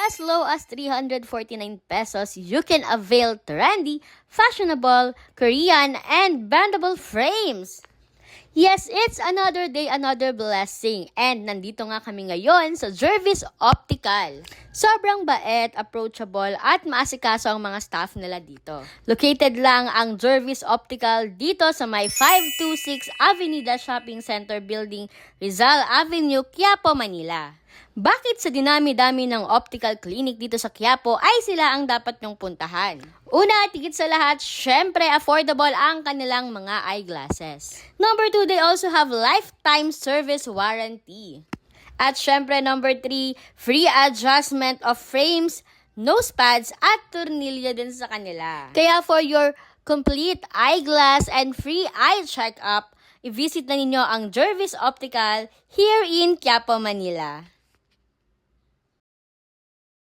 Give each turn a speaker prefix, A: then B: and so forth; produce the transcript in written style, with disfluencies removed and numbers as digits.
A: as low as 349 pesos, you can avail trendy, fashionable, Korean, and bendable frames. Yes, it's another day, another blessing. And nandito nga kami ngayon sa Jervis Optical. Sobrang bait, approachable, at maasikaso ang mga staff nila dito. Located lang ang Jervis Optical dito sa may 526 Avenida Shopping Center Building, Rizal Avenue, Quiapo, Manila. Bakit sa dinami-dami ng optical clinic dito sa Quiapo ay sila ang dapat nyong puntahan? Una at higit sa lahat, syempre affordable ang kanilang mga eyeglasses. Number 2, they also have lifetime service warranty. At syempre number 3, free adjustment of frames, nose pads at tornilyo din sa kanila. Kaya for your complete eyeglass and free eye check-up, i-visit na ninyo ang Jervis Optical here in Quiapo, Manila.